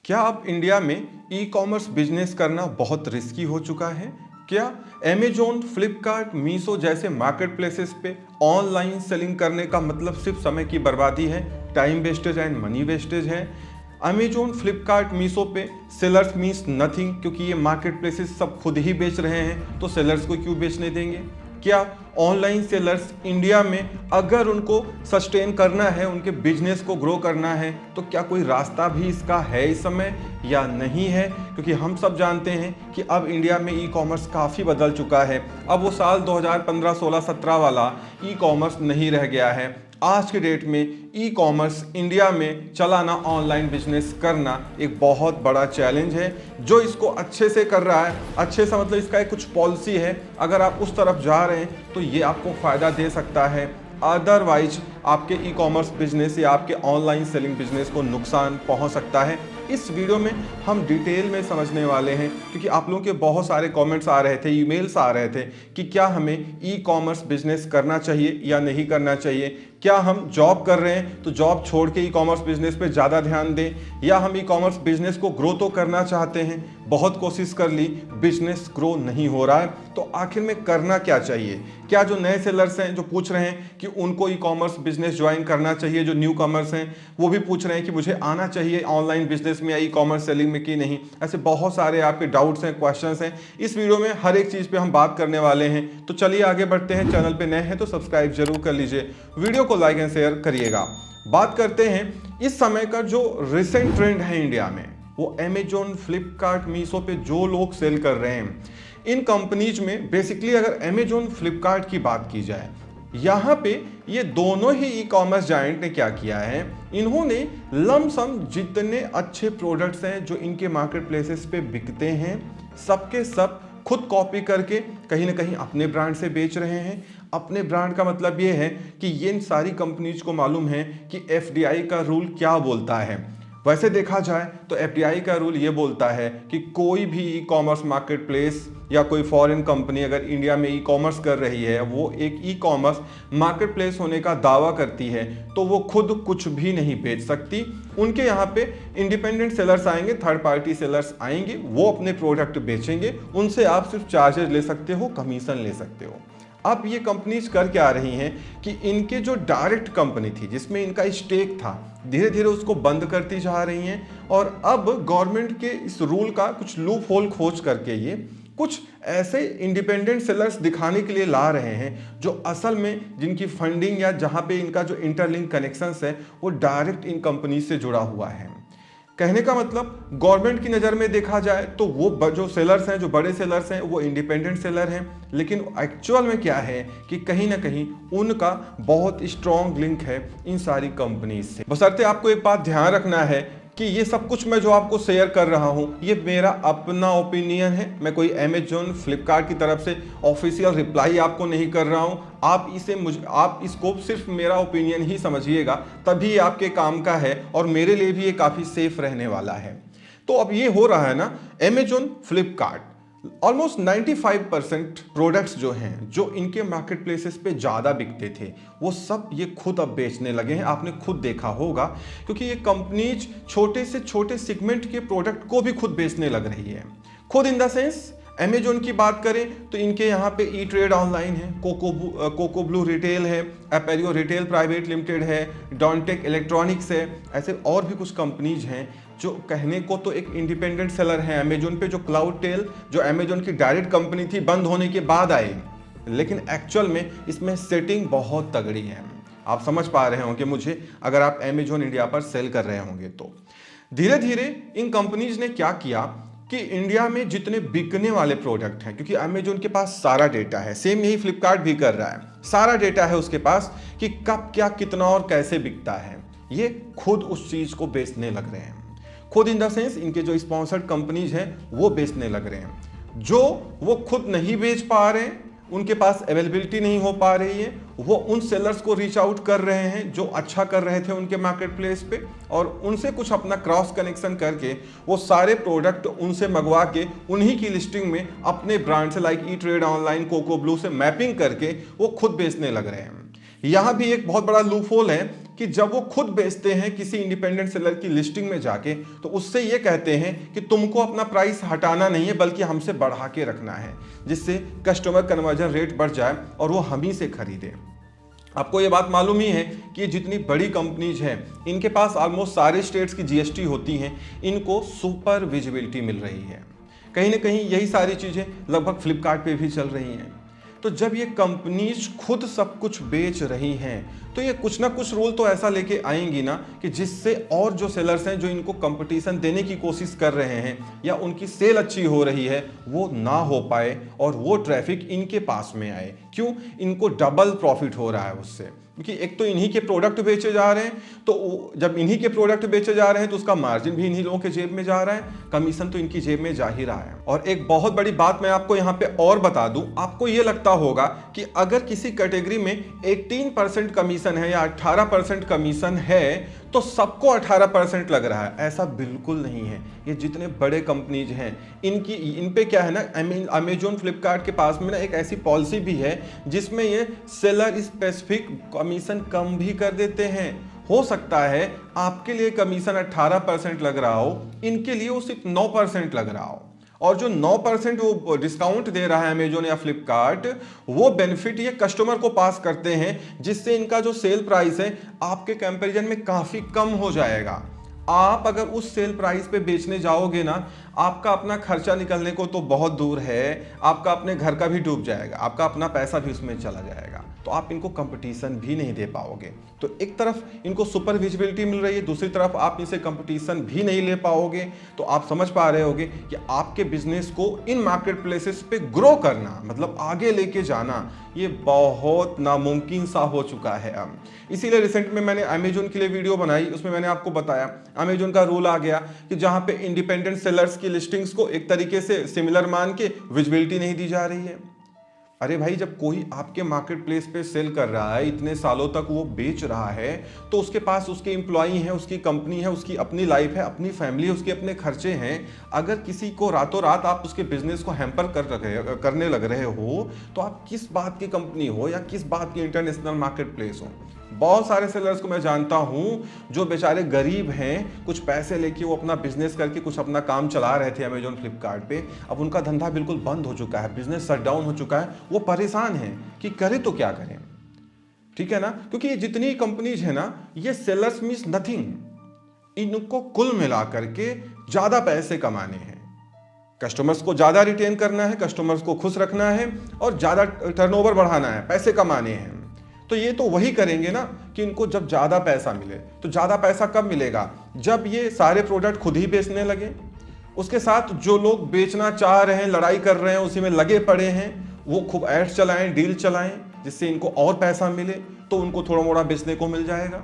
क्या अब इंडिया में ई कॉमर्स बिजनेस करना बहुत रिस्की हो चुका है? क्या अमेजोन, फ्लिपकार्ट, मीशो जैसे मार्केट प्लेसेस पे ऑनलाइन सेलिंग करने का मतलब सिर्फ समय की बर्बादी है, time wastage and money wastage है? अमेजोन, फ्लिपकार्ट, मीशो पे सेलर्स मीन्स नथिंग, क्योंकि ये मार्केट प्लेसेस सब खुद ही बेच रहे हैं, तो सेलर्स को क्यों बेचने देंगे? क्या ऑनलाइन सेलर्स इंडिया में अगर उनको सस्टेन करना है, उनके बिजनेस को ग्रो करना है, तो क्या कोई रास्ता भी इसका है इस समय या नहीं है? क्योंकि हम सब जानते हैं कि अब इंडिया में ई कॉमर्स काफ़ी बदल चुका है। अब वो साल 2015, 16, 17 वाला ई कॉमर्स नहीं रह गया है। आज के डेट में ई कॉमर्स इंडिया में चलाना, ऑनलाइन बिजनेस करना एक बहुत बड़ा चैलेंज है। जो इसको अच्छे से कर रहा है, अच्छे से मतलब इसका एक कुछ पॉलिसी है, अगर आप उस तरफ जा रहे हैं तो ये आपको फ़ायदा दे सकता है। अदरवाइज आपके ई कॉमर्स बिजनेस या आपके ऑनलाइन सेलिंग बिजनेस को नुकसान पहुंच सकता है। इस वीडियो में हम डिटेल में समझने वाले हैं, क्योंकि आप लोगों के बहुत सारे कमेंट्स आ रहे थे, ईमेल्स आ रहे थे कि क्या हमें ई कॉमर्स बिजनेस करना चाहिए या नहीं करना चाहिए। क्या हम जॉब कर रहे हैं तो जॉब छोड़ के ई कॉमर्स बिजनेस पे ज़्यादा ध्यान दें, या हम ई कॉमर्स बिजनेस को ग्रो तो करना चाहते हैं, बहुत कोशिश कर ली, बिजनेस ग्रो नहीं हो रहा है, तो आखिर में करना क्या चाहिए? क्या जो नए सेलर्स हैं जो पूछ रहे हैं कि उनको ई कॉमर्स बिजनेस ज्वाइन करना चाहिए, जो न्यू कॉमर्स हैं वो भी पूछ रहे हैं कि मुझे आना चाहिए ऑनलाइन बिजनेस में या ई कॉमर्स सेलिंग में कि नहीं, ऐसे बहुत सारे आपके डाउट्स हैं, क्वेश्चंस हैं। इस वीडियो में हर एक चीज़ पे हम बात करने वाले हैं, तो चलिए आगे बढ़ते हैं। चैनल पे नए हैं तो सब्सक्राइब जरूर कर लीजिए, वीडियो को लाइक एंड शेयर करिएगा। बात करते हैं इस समय का जो रिसेंट ट्रेंड है इंडिया में, वो अमेजोन, फ्लिपकार्ट, मीशो पे जो लोग सेल कर रहे हैं, इन कंपनीज में बेसिकली अगर अमेजोन, फ्लिपकार्ट की बात की जाए, यहाँ पे ये दोनों ही ई कॉमर्स जायंट ने क्या किया है, इन्होंने लमसम जितने अच्छे प्रोडक्ट्स हैं जो इनके मार्केट प्लेसेस पे बिकते हैं, सबके सब खुद कॉपी करके कहीं ना कहीं अपने ब्रांड से बेच रहे हैं। अपने ब्रांड का मतलब ये है कि ये इन सारी कंपनीज को मालूम है कि एफडीआई का रूल क्या बोलता है। वैसे देखा जाए तो एफडीआई का रूल ये बोलता है कि कोई भी ई कॉमर्स मार्केट प्लेस या कोई फॉरेन कंपनी अगर इंडिया में ई कॉमर्स कर रही है, वो एक ई कॉमर्स मार्केट प्लेस होने का दावा करती है, तो वो खुद कुछ भी नहीं बेच सकती। उनके यहाँ पे इंडिपेंडेंट सेलर्स आएंगे, थर्ड पार्टी सेलर्स आएंगे, वो अपने प्रोडक्ट बेचेंगे, उनसे आप सिर्फ चार्जेस ले सकते हो, कमीशन ले सकते हो। अब ये कंपनीज कर क्या रही हैं कि इनके जो डायरेक्ट कंपनी थी जिसमें इनका स्टेक था, धीरे धीरे उसको बंद करती जा रही हैं, और अब गवर्नमेंट के इस रूल का कुछ लूप होल खोज करके ये कुछ ऐसे इंडिपेंडेंट सेलर्स दिखाने के लिए ला रहे हैं जो असल में जिनकी फंडिंग या जहां पे इनका जो इंटरलिंक कनेक्शंस है वो डायरेक्ट इन कंपनी से जुड़ा हुआ है। कहने का मतलब गवर्नमेंट की नज़र में देखा जाए तो वो जो सेलर्स हैं, जो बड़े सेलर्स हैं, वो इंडिपेंडेंट सेलर हैं, लेकिन एक्चुअल में क्या है कि कहीं ना कहीं उनका बहुत स्ट्रॉन्ग लिंक है इन सारी कंपनीज से। बशर्ते आपको एक बात ध्यान रखना है कि ये सब कुछ मैं जो आपको शेयर कर रहा हूँ ये मेरा अपना ओपिनियन है। मैं कोई अमेजोन, फ्लिपकार्ट की तरफ से ऑफिशियल रिप्लाई आपको नहीं कर रहा हूँ। आप इसको सिर्फ मेरा ओपिनियन ही समझिएगा, तभी ये आपके काम का है और मेरे लिए भी ये काफ़ी सेफ रहने वाला है। तो अब ये हो रहा है ना, अमेजोन, फ्लिपकार्ट ऑलमोस्ट 95% प्रोडक्ट्स जो हैं जो इनके मार्केट प्लेसेस पे ज़्यादा बिकते थे, वो सब ये खुद अब बेचने लगे हैं। आपने खुद देखा होगा, क्योंकि ये कंपनीज छोटे से छोटे सेगमेंट के प्रोडक्ट को भी खुद बेचने लग रही है। खुद इन द सेंस अमेजोन की बात करें तो इनके यहाँ पे ई ट्रेड ऑनलाइन है, कोको ब्लू रिटेल है, अपेरियो रिटेल प्राइवेट लिमिटेड है, डॉनटेक इलेक्ट्रॉनिक्स है, ऐसे और भी कुछ कंपनीज हैं जो कहने को तो एक इंडिपेंडेंट सेलर हैं अमेजोन पे। जो क्लाउड टेल, जो अमेजोन की डायरेक्ट कंपनी थी, बंद होने के बाद आई, लेकिन एक्चुअल में इसमें सेटिंग बहुत तगड़ी है। आप समझ पा रहे होंगे मुझे, अगर आप अमेजोन इंडिया पर सेल कर रहे होंगे तो। धीरे धीरे इन कंपनीज ने क्या किया कि इंडिया में जितने बिकने वाले प्रोडक्ट हैं, क्योंकि अमेजोन के पास सारा डेटा है, सेम यही फ्लिपकार्ट भी कर रहा है, सारा डेटा है उसके पास कि कब क्या कितना और कैसे बिकता है, ये खुद उस चीज को बेचने लग रहे हैं। खुद इन द सेंस इनके जो स्पॉन्सर्ड कंपनीज हैं वो बेचने लग रहे हैं। जो वो खुद नहीं बेच पा रहे हैं, उनके पास अवेलेबिलिटी नहीं हो पा रही है, वो उन सेलर्स को रीच आउट कर रहे हैं जो अच्छा कर रहे थे उनके मार्केट प्लेस पे, और उनसे कुछ अपना क्रॉस कनेक्शन करके वो सारे प्रोडक्ट उनसे मंगवा के उन्हीं की लिस्टिंग में अपने ब्रांड से, लाइक ई ट्रेड ऑनलाइन, कोको ब्लू से मैपिंग करके वो खुद बेचने लग रहे हैं। यहाँ भी एक बहुत बड़ा लूप होल है कि जब वो खुद बेचते हैं किसी इंडिपेंडेंट सेलर की लिस्टिंग में जाके, तो उससे ये कहते हैं कि तुमको अपना प्राइस हटाना नहीं है बल्कि हमसे बढ़ा के रखना है, जिससे कस्टमर कन्वर्जन रेट बढ़ जाए और वो हम ही से खरीदे। आपको ये बात मालूम ही है कि ये जितनी बड़ी कंपनीज हैं, इनके पास ऑलमोस्ट सारे स्टेट्स की जीएसटी होती हैं, इनको सुपर विजिबिलिटी मिल रही है। कहीं ना कहीं यही सारी चीज़ें लगभग फ्लिपकार्ट पे भी चल रही हैं। तो जब ये कंपनीज खुद सब कुछ बेच रही हैं, तो ये कुछ ना कुछ रूल तो ऐसा लेके आएंगी ना कि जिससे और जो सेलर्स हैं जो इनको कंपटीशन देने की कोशिश कर रहे हैं या उनकी सेल अच्छी हो रही है, वो ना हो पाए और वो ट्रैफिक इनके पास में आए। क्यों? इनको डबल प्रॉफिट हो रहा है उससे, क्योंकि एक तो इन्हीं के प्रोडक्ट बेचे जा रहे हैं, तो जब इन्हीं के प्रोडक्ट बेचे जा रहे हैं तो उसका मार्जिन भी इन्हीं लोगों के जेब में जा रहा है, कमीशन तो इनकी जेब में जा ही रहा है। और एक बहुत बड़ी बात मैं आपको यहाँ पे और बता दूं, आपको ये लगता होगा कि अगर किसी कैटेगरी में 18% कमीशन है या 18% कमीशन है तो सबको 18% लग रहा है। ऐसा बिल्कुल नहीं है। ये जितने बड़े कंपनीज हैं इन पे क्या है ना, अमेजोन फ्लिपकार्ट के पास में ना एक ऐसी पॉलिसी भी है जिसमें ये सेलर स्पेसिफिक कमीशन कम भी कर देते हैं। हो सकता है आपके लिए कमीशन 18% लग रहा हो, इनके लिए वो सिर्फ 9% लग रहा हो, और जो 9% वो डिस्काउंट दे रहा है अमेजोन या फ्लिपकार्ट, वो बेनिफिट ये कस्टमर को पास करते हैं, जिससे इनका जो सेल प्राइस है आपके कंपैरिजन में काफी कम हो जाएगा। आप अगर उस सेल प्राइस पे बेचने जाओगे ना, आपका अपना खर्चा निकलने को तो बहुत दूर है, आपका अपने घर का भी डूब जाएगा, आपका अपना पैसा भी उसमें चला जाएगा, तो आप इनको कंपटीशन भी नहीं दे पाओगे। तो एक तरफ इनको सुपर विजिबिलिटी मिल रही है, दूसरी तरफ आप इनसे कंपटीशन भी नहीं ले पाओगे। तो आप समझ पा रहे होगे कि आपके बिजनेस को इन मार्केट प्लेसेस पे ग्रो करना, मतलब आगे लेके जाना, ये बहुत नामुमकिन सा हो चुका है अब। इसीलिए रिसेंट में मैंने अमेजोन के लिए वीडियो बनाई, उसमें मैंने आपको बताया अमेजोन का रूल आ गया कि जहां पे इंडिपेंडेंट सेलर्स की लिस्टिंग्स को एक तरीके से सिमिलर मान के विजिबिलिटी नहीं दी जा रही है। अरे भाई, जब कोई आपके मार्केट प्लेस पे सेल कर रहा है, इतने सालों तक वो बेच रहा है, तो उसके पास उसके एम्प्लॉई हैं, उसकी कंपनी है, उसकी अपनी लाइफ है, अपनी फैमिली है, उसके अपने खर्चे हैं। अगर किसी को रातों रात आप उसके बिजनेस को हैम्पर करने लग रहे हो, तो आप किस बात की कंपनी हो या किस बात की इंटरनेशनल मार्केट प्लेस हो। बहुत सारे सेलर्स को मैं जानता हूं जो बेचारे गरीब हैं, कुछ पैसे लेके वो अपना बिजनेस करके कुछ अपना काम चला रहे थे अमेजोन फ्लिपकार्ट पे, अब उनका धंधा बिल्कुल बंद हो चुका है, बिजनेस शट डाउन हो चुका है। वो परेशान हैं कि करें तो क्या करें। ठीक है ना, क्योंकि ये जितनी कंपनीज है ना, ये सेलर्स मींस नथिंग, इनको कुल मिला करके ज्यादा पैसे कमाने हैं, कस्टमर्स को ज्यादा रिटेन करना है, कस्टमर्स को खुश रखना है और ज्यादा टर्नओवर बढ़ाना है, पैसे कमाने हैं। तो ये तो वही करेंगे ना कि इनको जब ज्यादा पैसा मिले। तो ज्यादा पैसा कब मिलेगा? जब ये सारे प्रोडक्ट खुद ही बेचने लगे, उसके साथ जो लोग बेचना चाह रहे हैं, लड़ाई कर रहे हैं, उसी में लगे पड़े हैं, वो खूब एड्स चलाएं, डील चलाएं, जिससे इनको और पैसा मिले, तो उनको थोड़ा मोड़ा बेचने को मिल जाएगा।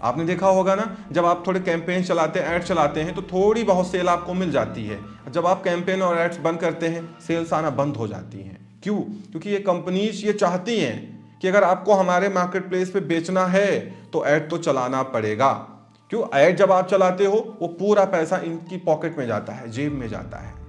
आपने देखा होगा ना, जब आप थोड़े कैंपेन चलाते हैं, एड्स चलाते हैं, तो थोड़ी बहुत सेल आपको मिल जाती है। जब आप कैंपेन और एड्स बंद करते हैं, सेल्स आना बंद हो जाती हैं। क्यों? क्योंकि ये कंपनीज ये चाहती हैं कि अगर आपको हमारे मार्केट प्लेस पे बेचना है तो ऐड तो चलाना पड़ेगा। क्यों? ऐड जब आप चलाते हो, वो पूरा पैसा इनकी पॉकेट में जाता है, जेब में जाता है।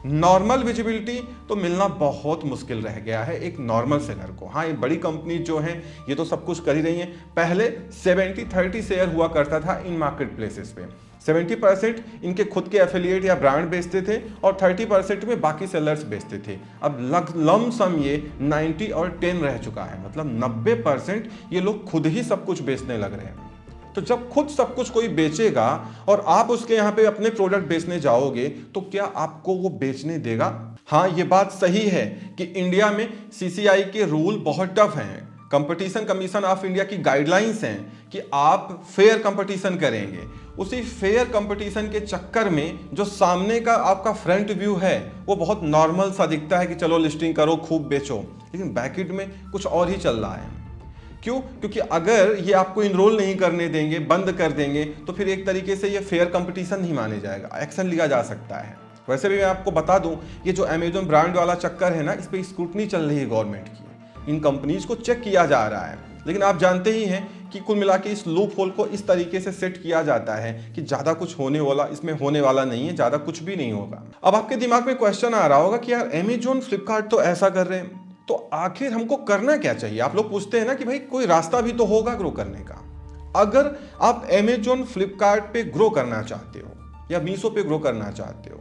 नॉर्मल विजिबिलिटी तो मिलना बहुत मुश्किल रह गया है एक नॉर्मल सेलर को। हाँ, ये बड़ी कंपनी जो हैं ये तो सब कुछ कर ही रही हैं। पहले 70-30 शेयर हुआ करता था इन मार्केट प्लेसेस पे। 70% इनके खुद के एफिलिएट या ब्रांड बेचते थे और 30% में बाकी सेलर्स बेचते थे। अब लमसम ये 90 और 10 रह चुका है, मतलब 90% ये लोग खुद ही सब कुछ बेचने लग रहे हैं। तो जब खुद सब कुछ कोई बेचेगा और आप उसके यहाँ पे अपने प्रोडक्ट बेचने जाओगे, तो क्या आपको वो बेचने देगा? हाँ, ये बात सही है कि इंडिया में सीसीआई के रूल बहुत टफ हैं। कंपटीशन कमीशन ऑफ इंडिया की गाइडलाइंस हैं कि आप फेयर कंपटीशन करेंगे। उसी फेयर कंपटीशन के चक्कर में जो सामने का आपका फ्रंट व्यू है वो बहुत नॉर्मल सा दिखता है कि चलो लिस्टिंग करो, खूब बेचो, लेकिन बैकएंड में कुछ और ही चल रहा है। क्यों? क्योंकि अगर ये आपको इनरोल नहीं करने देंगे, बंद कर देंगे, तो फिर एक तरीके से ये फेयर कंपटीशन नहीं माने जाएगा, एक्शन लिया जा सकता है। वैसे भी मैं आपको बता दूं, ये जो अमेजोन ब्रांड वाला चक्कर है ना, इस पर स्क्रूटनी चल रही है गवर्नमेंट की, इन कंपनीज को चेक किया जा रहा है। लेकिन आप जानते ही हैं कि कुल मिला के इस लूप होल को इस तरीके से सेट किया जाता है कि ज्यादा कुछ इसमें होने वाला नहीं है, ज्यादा कुछ भी नहीं होगा। अब आपके दिमाग में क्वेश्चन आ रहा होगा कि यार अमेजोन फ्लिपकार्ट तो ऐसा कर रहे हैं, तो आखिर हमको करना क्या चाहिए? आप लोग पूछते हैं ना कि भाई कोई रास्ता भी तो होगा ग्रो करने का। अगर आप अमेजोन फ्लिपकार्ट पे ग्रो करना चाहते हो या मीशो पे ग्रो करना चाहते हो,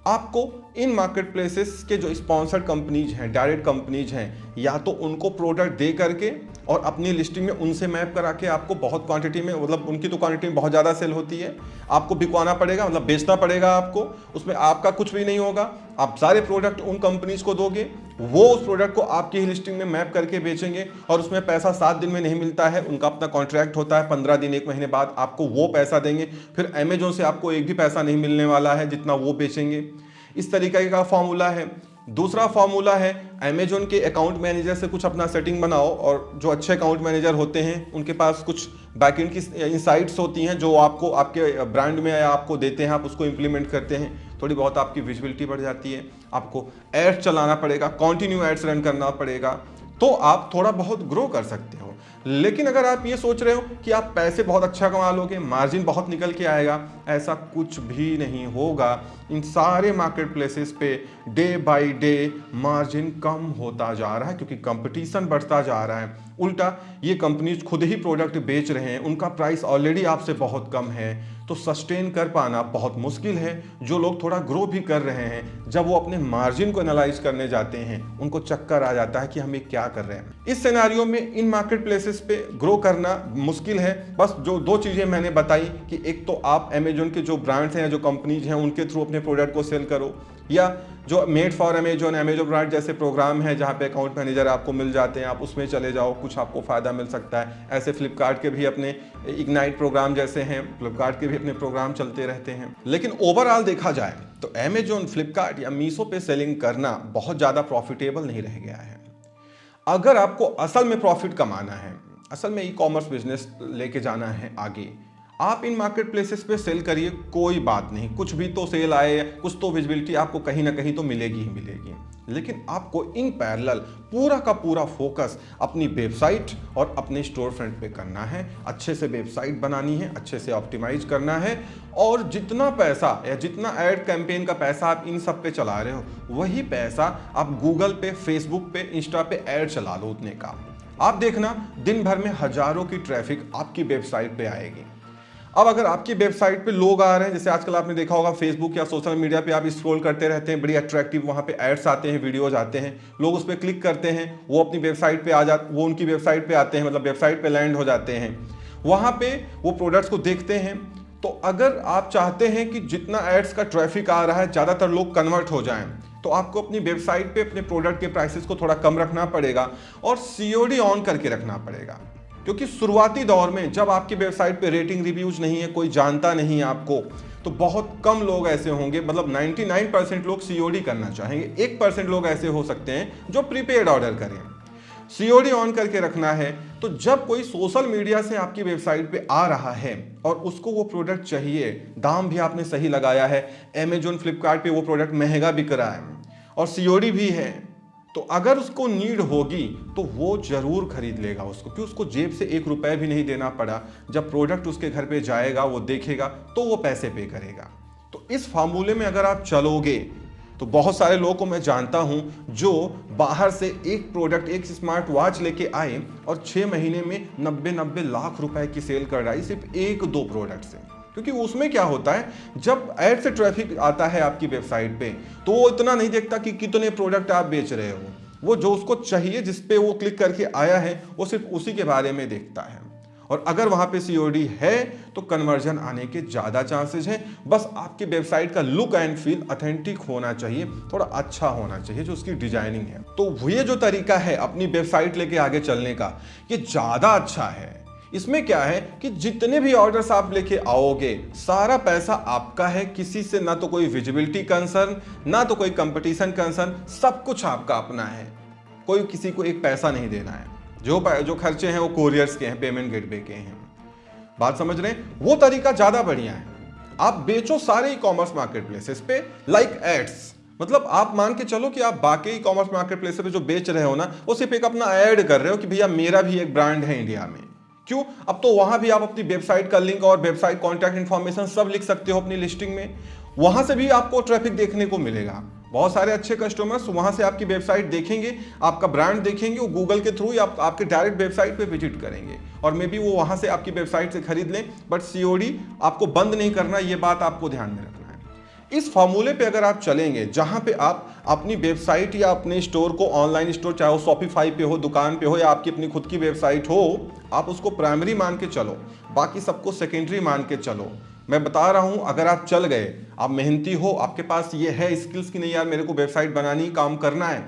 आपको इन मार्केट प्लेसेस के जो स्पॉन्सर्ड कंपनीज हैं, डायरेक्ट कंपनीज हैं, या तो उनको प्रोडक्ट दे करके और अपनी लिस्टिंग में उनसे मैप करा के आपको बहुत क्वांटिटी में, मतलब उनकी तो क्वांटिटी में बहुत ज़्यादा सेल होती है, आपको बिकवाना पड़ेगा, मतलब बेचना पड़ेगा आपको। उसमें आपका कुछ भी नहीं होगा, आप सारे प्रोडक्ट उन कंपनीज को दोगे, वो उस प्रोडक्ट को आपकी ही लिस्टिंग में मैप करके बेचेंगे और उसमें पैसा 7 दिन में नहीं मिलता है, उनका अपना कॉन्ट्रैक्ट होता है, 15 दिन 1 महीने बाद आपको वो पैसा देंगे। फिर अमेजोन से आपको एक भी पैसा नहीं मिलने वाला है जितना वो बेचेंगे। इस तरीके का फॉर्मूला है। दूसरा फॉर्मूला है, अमेजोन के अकाउंट मैनेजर से कुछ अपना सेटिंग बनाओ, और जो अच्छे अकाउंट मैनेजर होते हैं उनके पास कुछ बैकएंड की इनसाइट्स होती हैं जो आपको आपके ब्रांड में आपको देते हैं, आप उसको इंप्लीमेंट करते हैं, थोड़ी बहुत आपकी विजिबिलिटी बढ़ जाती है। आपको एड्स चलाना पड़ेगा, कंटिन्यू एड्स रन करना पड़ेगा, तो आप थोड़ा बहुत ग्रो कर सकते हो। लेकिन अगर आप ये सोच रहे हो कि आप पैसे बहुत अच्छा कमा लोगे, मार्जिन बहुत निकल के आएगा, ऐसा कुछ भी नहीं होगा। इन सारे मार्केट प्लेसेस पे डे बाय डे मार्जिन कम होता जा रहा है क्योंकि कंपटीशन बढ़ता जा रहा है। उल्टा ये कंपनीज खुद ही प्रोडक्ट बेच रहे हैं, उनका प्राइस ऑलरेडी आपसे बहुत कम है, तो सस्टेन कर पाना बहुत मुश्किल है। जो लोग थोड़ा ग्रो भी कर रहे हैं, जब वो अपने मार्जिन को एनालाइज करने जाते हैं, उनको चक्कर आ जाता है कि हम ये क्या कर रहे हैं। इस सिनेरियो में इन मार्केट प्लेसेस पे ग्रो करना मुश्किल है। बस जो 2 चीजें मैंने बताई कि एक तो आप अमेजोन के जो ब्रांड्स हैं, जो कंपनीज हैं, उनके थ्रू अपने प्रोडक्ट को सेल करो, या जो made for Amazon, Amazon brand जैसे प्रोग्राम है जहाँ पे अकाउंट मैनेजर आपको मिल जाते हैं, आप उसमें चले जाओ, कुछ आपको फायदा मिल सकता है। ऐसे फ्लिपकार्ट के भी अपने इग्नाइट प्रोग्राम जैसे हैं, फ्लिपकार्ट के भी अपने प्रोग्राम चलते रहते हैं। लेकिन ओवरऑल देखा जाए तो अमेजोन, फ्लिपकार्ट या मीशो पे सेलिंग करना बहुत ज़्यादा प्रॉफिटेबल नहीं रह गया है। अगर आपको असल में प्रॉफिट कमाना है, असल में ई कॉमर्स बिजनेस लेके जाना है आगे, आप इन मार्केट प्लेसेस पे सेल करिए, कोई बात नहीं, कुछ भी तो सेल आए, कुछ तो विजिबिलिटी आपको कहीं ना कहीं तो मिलेगी ही मिलेगी। लेकिन आपको इन पैरेलल पूरा का पूरा फोकस अपनी वेबसाइट और अपने स्टोर फ्रंट पे करना है। अच्छे से वेबसाइट बनानी है, अच्छे से ऑप्टिमाइज करना है, और जितना पैसा या जितना एड कैंपेन का पैसा आप इन सब पे चला रहे हो, वही पैसा आप गूगल पे, फेसबुक पे, इंस्टा पे ऐड चला लो उतने का। आप देखना दिन भर में हजारों की ट्रैफिक आपकी वेबसाइट पे आएगी। अब अगर आपकी वेबसाइट पे लोग आ रहे हैं, जैसे आजकल आपने देखा होगा फेसबुक या सोशल मीडिया पे आप स्क्रॉल करते रहते हैं, बड़ी अट्रैक्टिव वहाँ पे एड्स आते हैं, वीडियोज आते हैं, लोग उस पर क्लिक करते हैं, वो अपनी वेबसाइट पे आ जाते, वो उनकी वेबसाइट पे आते हैं, मतलब वेबसाइट पे लैंड हो जाते हैं, वहाँ पे वो प्रोडक्ट्स को देखते हैं। तो अगर आप चाहते हैं कि जितना एड्स का ट्रैफिक आ रहा है ज़्यादातर लोग कन्वर्ट हो जाएं, तो आपको अपनी वेबसाइट पे अपने प्रोडक्ट के प्राइसेस को थोड़ा कम रखना पड़ेगा और सीओडी ऑन करके रखना पड़ेगा। क्योंकि शुरुआती दौर में जब आपकी वेबसाइट पे रेटिंग रिव्यूज नहीं है, कोई जानता नहीं है आपको, तो बहुत कम लोग ऐसे होंगे, मतलब 99% लोग सीओडी करना चाहेंगे, 1% लोग ऐसे हो सकते हैं जो प्रीपेड ऑर्डर करें। सीओडी ऑन करके रखना है, तो जब कोई सोशल मीडिया से आपकी वेबसाइट पे आ रहा है और उसको वो प्रोडक्ट चाहिए, दाम भी आपने सही लगाया है, अमेजोन, फ्लिपकार्ट पे वो प्रोडक्ट महंगा बिक रहा है और सीओडी भी है, तो अगर उसको नीड होगी तो वो जरूर खरीद लेगा उसको, क्योंकि उसको जेब से 1 रुपए भी नहीं देना पड़ा। जब प्रोडक्ट उसके घर पे जाएगा, वो देखेगा, तो वो पैसे पे करेगा। तो इस फार्मूले में अगर आप चलोगे, तो बहुत सारे लोगों को मैं जानता हूं जो बाहर से एक प्रोडक्ट, एक स्मार्ट वॉच लेके आए और 6 महीने में 90-90 लाख रुपए की सेल कर रही, सिर्फ 1-2 प्रोडक्ट से। क्योंकि उसमें क्या होता है, जब ऐड से ट्रैफिक आता है आपकी वेबसाइट पे, तो वो इतना नहीं देखता कि कितने प्रोडक्ट आप बेच रहे हो, वो जो उसको चाहिए, जिस पे वो क्लिक करके आया है, वो सिर्फ उसी के बारे में देखता है। और अगर वहां पे सीओडी है तो कन्वर्जन आने के ज्यादा चांसेस हैं। बस आपकी वेबसाइट का लुक एंड फील ऑथेंटिक होना चाहिए, थोड़ा अच्छा होना चाहिए जो उसकी डिजाइनिंग है। तो ये जो तरीका है अपनी वेबसाइट लेके आगे चलने का, ये ज्यादा अच्छा है। इसमें क्या है कि जितने भी ऑर्डर्स आप लेके आओगे, सारा पैसा आपका है, किसी से ना तो कोई विजिबिलिटी कंसर्न, ना तो कोई कंपटीशन कंसर्न, सब कुछ आपका अपना है, कोई किसी को एक पैसा नहीं देना है। जो खर्चे हैं वो कोरियर्स के हैं, पेमेंट गेटवे के हैं। बात समझ रहे हैं? वो तरीका ज्यादा बढ़िया है। आप बेचो सारे ई कॉमर्स मार्केट प्लेसेस पे लाइक एड्स, मतलब आप मान के चलो कि आप बाकी ई कॉमर्स मार्केट प्लेसेस पे जो बेच रहे हो ना, वो सिर्फ एक अपना ऐड कर रहे हो कि भैया मेरा भी एक ब्रांड है इंडिया में। क्यों? अब तो वहां भी आप अपनी वेबसाइट का लिंक और वेबसाइट कॉन्टैक्ट इंफॉर्मेशन सब लिख सकते हो अपनी लिस्टिंग में, वहां से भी आपको ट्रैफिक देखने को मिलेगा। बहुत सारे अच्छे कस्टमर्स वहां से आपकी वेबसाइट देखेंगे, आपका ब्रांड देखेंगे, वो गूगल के थ्रू या आपके डायरेक्ट वेबसाइट पे विजिट करेंगे और मे बी वो वहां से आपकी वेबसाइट से खरीद लें। बट सीओडी आपको बंद नहीं करना, ये बात आपको ध्यान में रखना है। इस फॉर्मूले पे अगर आप चलेंगे जहां पे आप अपनी वेबसाइट या अपने स्टोर को, ऑनलाइन स्टोर चाहे वो शॉपिफाई पे हो, दुकान पे हो या आपकी अपनी खुद की वेबसाइट हो, आप उसको प्राइमरी मान के चलो, बाकी सबको सेकेंडरी मान के चलो। मैं बता रहा हूं, अगर आप चल गए, आप मेहनती हो, आपके पास ये है स्किल्स की नहीं यार मेरे को वेबसाइट बनानी, काम करना है,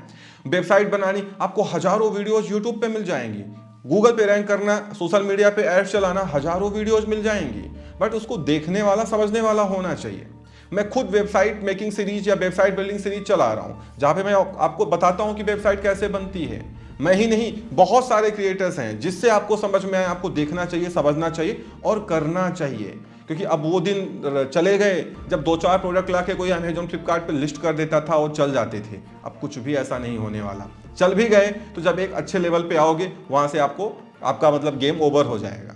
वेबसाइट बनानी, आपको हजारों वीडियोज यूट्यूब पे मिल जाएंगी। गूगल पे रैंक करना, सोशल मीडिया पे एड चलाना, हजारों वीडियोज मिल जाएंगी। बट उसको देखने वाला, समझने वाला होना चाहिए। मैं खुद वेबसाइट मेकिंग सीरीज या वेबसाइट बिल्डिंग सीरीज चला रहा हूं जहां पे मैं आपको बताता हूं कि वेबसाइट कैसे बनती है। मैं ही नहीं, बहुत सारे क्रिएटर्स हैं जिससे आपको समझ में आए, आपको देखना चाहिए, समझना चाहिए और करना चाहिए। क्योंकि अब वो दिन चले गए जब 2-4 प्रोडक्ट लाके कोई अमेजॉन फ्लिपकार्ट पे लिस्ट कर देता था और चल जाते थे। अब कुछ भी ऐसा नहीं होने वाला। चल भी गए तो जब एक अच्छे लेवल पे आओगे वहां से आपका मतलब गेम ओवर हो जाएगा।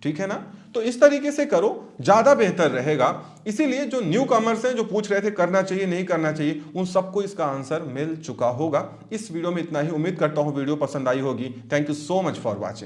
ठीक है ना? तो इस तरीके से करो, ज्यादा बेहतर रहेगा। इसीलिए जो न्यू कमर्स हैं, जो पूछ रहे थे करना चाहिए नहीं करना चाहिए, उन सबको इसका आंसर मिल चुका होगा। इस वीडियो में इतना ही। उम्मीद करता हूं वीडियो पसंद आई होगी। Thank you so much for watching.